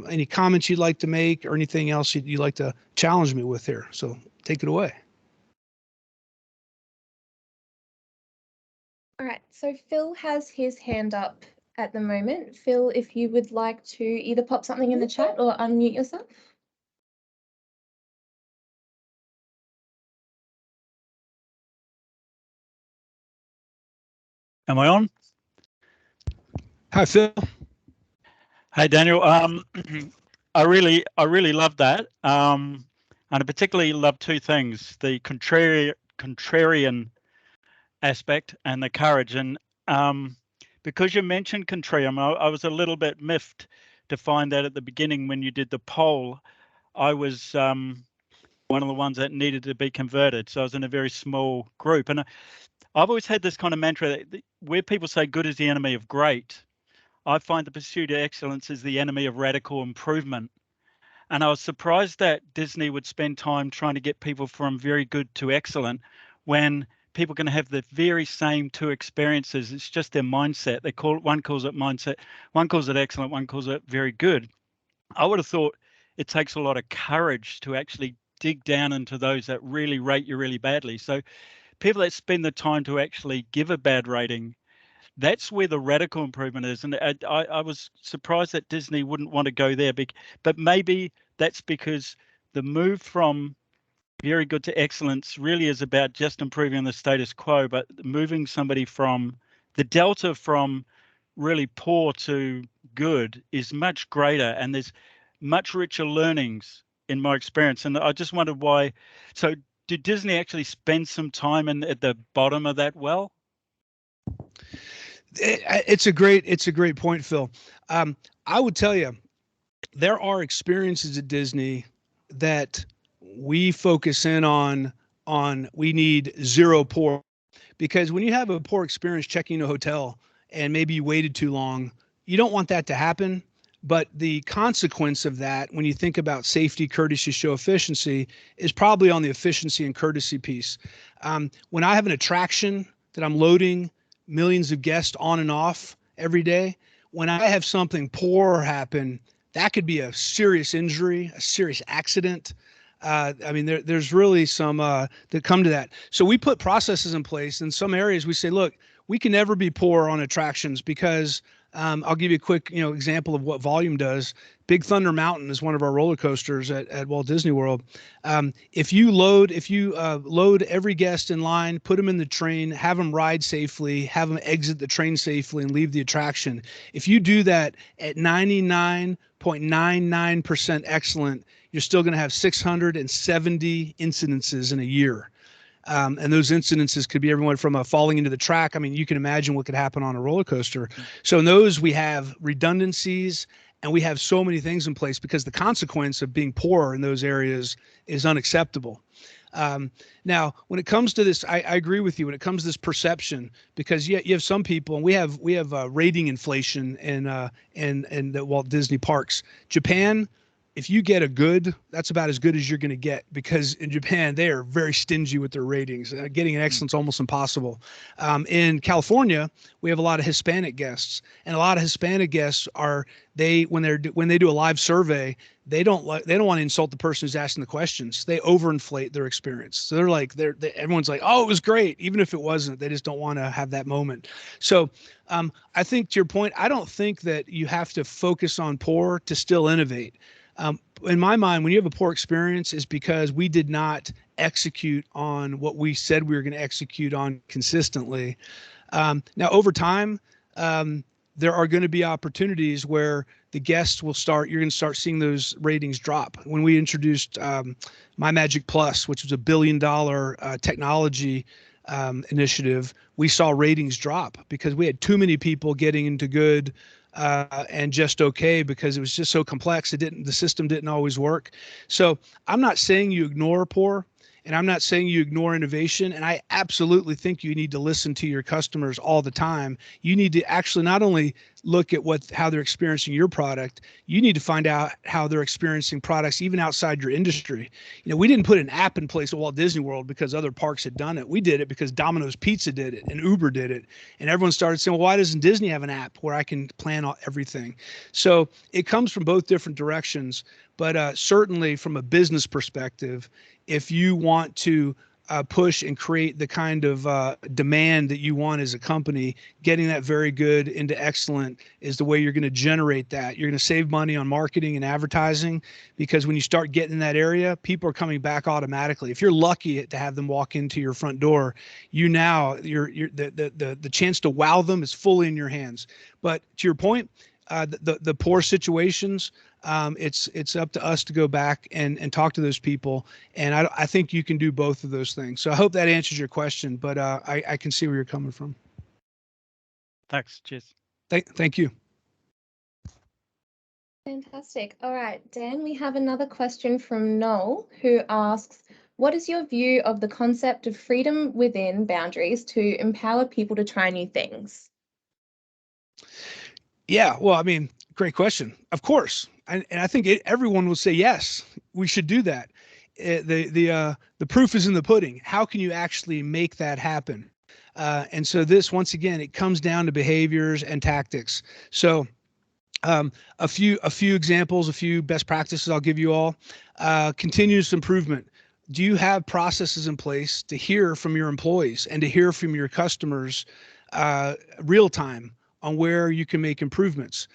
any comments you'd like to make, or anything else you'd like to challenge me with here. So take it away. All right, so Phil has his hand up at the moment. Phil, if you would like to either pop something in the chat or unmute yourself. Am I on? Hi, Phil. Hey, Daniel. I really love that. And I particularly love two things: the contrarian aspect and the courage. And because you mentioned contrarian, I was a little bit miffed to find that at the beginning when you did the poll, I was one of the ones that needed to be converted. So I was in a very small group. And I've always had this kind of mantra that where people say good is the enemy of great, I find the pursuit of excellence is the enemy of radical improvement. And I was surprised that Disney would spend time trying to get people from very good to excellent when people can have the very same two experiences. It's just their mindset. One calls it mindset, one calls it excellent, one calls it very good. I would have thought it takes a lot of courage to actually dig down into those that really rate you really badly. So people that spend the time to actually give a bad rating, that's where the radical improvement is. And I was surprised that Disney wouldn't want to go there, but maybe that's because the move from very good to excellence really is about just improving the status quo, but moving somebody from the delta from really poor to good is much greater, and there's much richer learnings in my experience. And I just wondered why. So did Disney actually spend some time at the bottom of that well? It's a great point, Phil. I would tell you, there are experiences at Disney that we focus in on we need zero poor, because when you have a poor experience checking a hotel and maybe you waited too long, you don't want that to happen. But the consequence of that, when you think about safety, courtesy, show efficiency, is probably on the efficiency and courtesy piece. When I have an attraction that I'm loading millions of guests on and off every day, when I have something poor happen, that could be a serious injury, a serious accident. I mean, there's really some that come to that. So we put processes in place. In some areas, we say, look, we can never be poor on attractions because I'll give you a quick, example of what volume does. Big Thunder Mountain is one of our roller coasters at Walt Disney World. If you load every guest in line, put them in the train, have them ride safely, have them exit the train safely, and leave the attraction. If you do that at 99.99% excellent, you're still going to have 670 incidences in a year. And those incidences could be everyone from falling into the track. I mean, you can imagine what could happen on a roller coaster. So in those, we have redundancies and we have so many things in place because the consequence of being poor in those areas is unacceptable. Now, when it comes to this, I agree with you. When it comes to this perception, because you have some people, and we have rating inflation in the Walt Disney parks. Japan, if you get a good, that's about as good as you're going to get, because in Japan, they are very stingy with their ratings. Getting an excellent's almost impossible. In California, we have a lot of Hispanic guests, and a lot of Hispanic guests when they do a live survey, they don't want to insult the person who's asking the questions. They overinflate their experience. So everyone's like, oh, it was great. Even if it wasn't, they just don't want to have that moment. So I think to your point, I don't think that you have to focus on poor to still innovate. In my mind, when you have a poor experience, is because we did not execute on what we said we were going to execute on consistently. Now, over time, there are going to be opportunities where the guests you're going to start seeing those ratings drop. When we introduced My Magic Plus, which was $1 billion technology initiative, we saw ratings drop because we had too many people getting into good and just okay, because it was just so complex. The system didn't always work. So I'm not saying you ignore poor, and I'm not saying you ignore innovation. And I absolutely think you need to listen to your customers all the time. You need to actually not only look at how they're experiencing your product, you need to find out how they're experiencing products even outside your industry. We didn't put an app in place at Walt Disney World because other parks had done it. We did it because Domino's Pizza did it and Uber did it. And everyone started saying, well, why doesn't Disney have an app where I can plan everything? So it comes from both different directions, but certainly from a business perspective, if you want to push and create the kind of demand that you want as a company, getting that very good into excellent is the way you're going to generate that. You're going to save money on marketing and advertising, because when you start getting in that area, people are coming back automatically. If you're lucky to have them walk into your front door, the chance to wow them is fully in your hands. But to your point, the poor situations, it's up to us to go back and talk to those people. And I think you can do both of those things. So I hope that answers your question, but I can see where you're coming from. Thanks. Cheers. Thank you. Fantastic. All right, Dan, we have another question from Noel, who asks, what is your view of the concept of freedom within boundaries to empower people to try new things? Yeah, well, I mean, great question. Of course. And I think everyone will say, yes, we should do that. The proof is in the pudding. How can you actually make that happen? And so this, once again, it comes down to behaviors and tactics. So a few examples, a few best practices I'll give you all. Continuous improvement. Do you have processes in place to hear from your employees and to hear from your customers real time on where you can make improvements?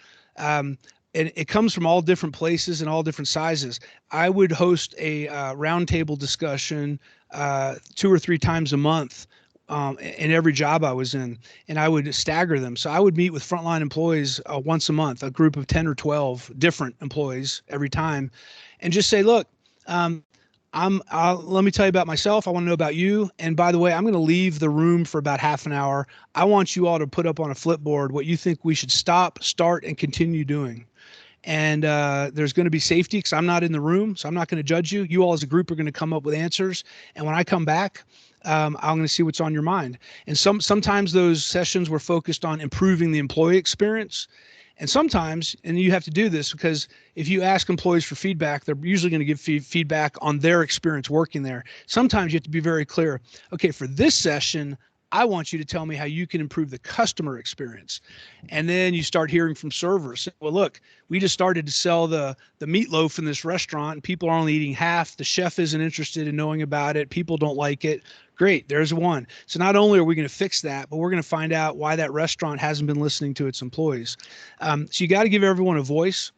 And it comes from all different places and all different sizes. I would host a roundtable discussion 2 or 3 times a month in every job I was in, and I would stagger them. So I would meet with frontline employees once a month, a group of 10 or 12 different employees every time, and just say, look, let me tell you about myself. I want to know about you. And by the way, I'm going to leave the room for about half an hour. I want you all to put up on a flipboard what you think we should stop, start, and continue doing. And there's going to be safety because I'm not in the room, so I'm not going to judge you. You all as a group are going to come up with answers. And when I come back, I'm going to see what's on your mind. And sometimes those sessions were focused on improving the employee experience. And sometimes, and you have to do this because if you ask employees for feedback, they're usually going to give feedback on their experience working there. Sometimes you have to be very clear. Okay, for this session, I want you to tell me how you can improve the customer experience. And then you start hearing from servers. Well, look, we just started to sell the meatloaf in this restaurant and people are only eating half. The chef isn't interested in knowing about it. People don't like it. Great, there's one. So not only are we going to fix that, but we're going to find out why that restaurant hasn't been listening to its employees. So you got to give everyone a voice.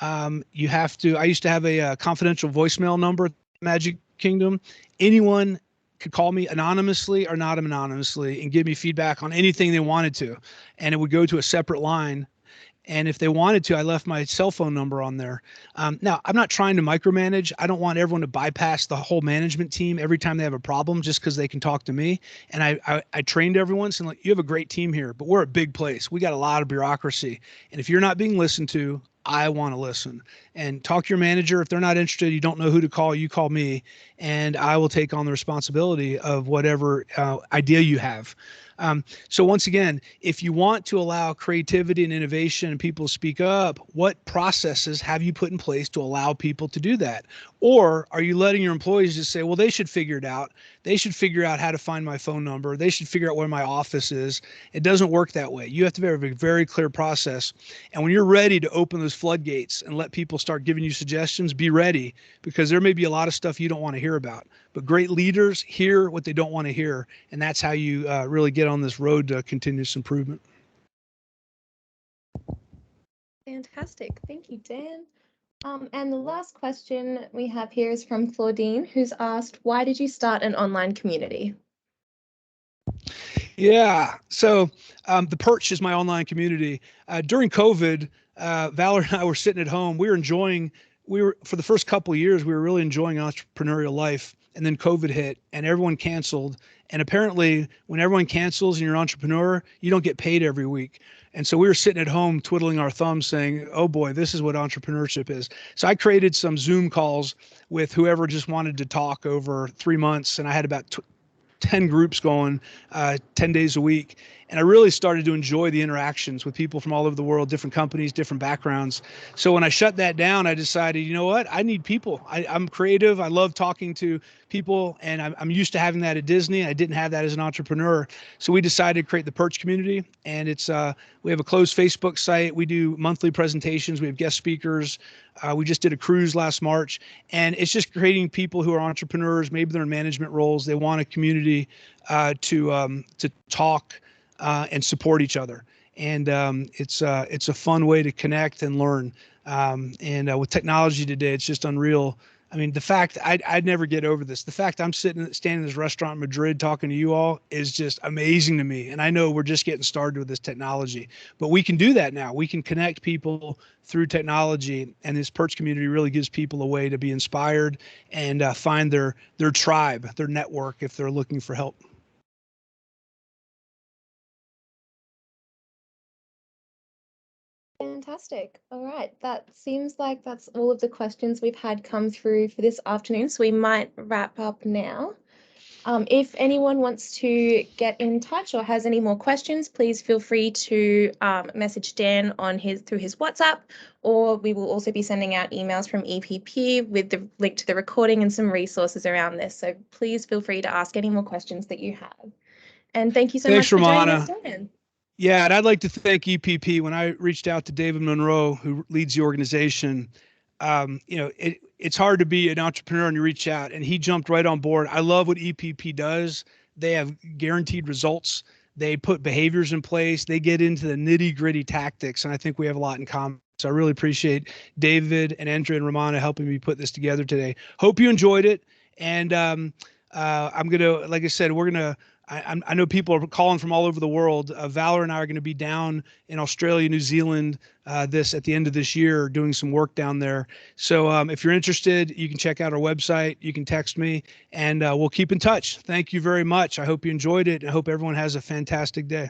You have to, I used to have a confidential voicemail number at Magic Kingdom. Anyone could call me anonymously or not anonymously and give me feedback on anything they wanted to. And it would go to a separate line. And if they wanted to, I left my cell phone number on there. Now, I'm not trying to micromanage. I don't want everyone to bypass the whole management team every time they have a problem just because they can talk to me. And I trained everyone saying, like, you have a great team here, but we're a big place. We got a lot of bureaucracy. And if you're not being listened to, I want to listen. And talk to your manager. If they're not interested, you don't know who to call, you call me, and I will take on the responsibility of whatever idea you have. So once again, if you want to allow creativity and innovation and people to speak up, what processes have you put in place to allow people to do that? Or are you letting your employees just say, well, they should figure it out. They should figure out how to find my phone number. They should figure out where my office is. It doesn't work that way. You have to have a very clear process. And when you're ready to open those floodgates and let people start giving you suggestions, be ready, because there may be a lot of stuff you don't want to hear about. But great leaders hear what they don't want to hear. And that's how you really get on this road to continuous improvement. Fantastic. Thank you, Dan. And the last question we have here is from Claudine, who's asked, why did you start an online community? Yeah, so the Perch is my online community. During COVID, Valor and I were sitting at home. For the first couple of years, we were really enjoying entrepreneurial life. And then COVID hit and everyone canceled. And apparently when everyone cancels and you're an entrepreneur, you don't get paid every week. And so we were sitting at home twiddling our thumbs saying, oh boy, this is what entrepreneurship is. So I created some Zoom calls with whoever just wanted to talk over 3 months. And I had about 10 groups going 10 days a week. And I really started to enjoy the interactions with people from all over the world, different companies, different backgrounds. So when I shut that down, I decided, you know what? I need people. I'm creative. I love talking to people, and I'm used to having that at Disney. I didn't have that as an entrepreneur. So we decided to create the Perch community. And it's we have a closed Facebook site. We do monthly presentations. We have guest speakers. We just did a cruise last March. And it's just creating people who are entrepreneurs. Maybe they're in management roles. They want a community to talk and support each other. And it's a fun way to connect and learn. And with technology today, it's just unreal. I mean, the fact I'd never get over this. The fact I'm standing in this restaurant in Madrid talking to you all is just amazing to me. And I know we're just getting started with this technology, but we can do that now. We can connect people through technology, and this Perch community really gives people a way to be inspired and find their tribe, their network if they're looking for help. Fantastic. All right. That seems like that's all of the questions we've had come through for this afternoon. So we might wrap up now. If anyone wants to get in touch or has any more questions, please feel free to message Dan on through his WhatsApp, or we will also be sending out emails from EPP with the link to the recording and some resources around this. So please feel free to ask any more questions that you have. And thank you so much for joining us, Dan. Yeah, and I'd like to thank EPP. When I reached out to David Monroe, who leads the organization, it's hard to be an entrepreneur and you reach out, and he jumped right on board. I love what EPP does. They have guaranteed results. They put behaviors in place. They get into the nitty gritty tactics, and I think we have a lot in common. So I really appreciate David and Andrea and Romana helping me put this together today. Hope you enjoyed it. And I'm going to, like I said, I know people are calling from all over the world. Valor and I are going to be down in Australia, New Zealand, at the end of this year, doing some work down there. So if you're interested, you can check out our website. You can text me, and we'll keep in touch. Thank you very much. I hope you enjoyed it, and I hope everyone has a fantastic day.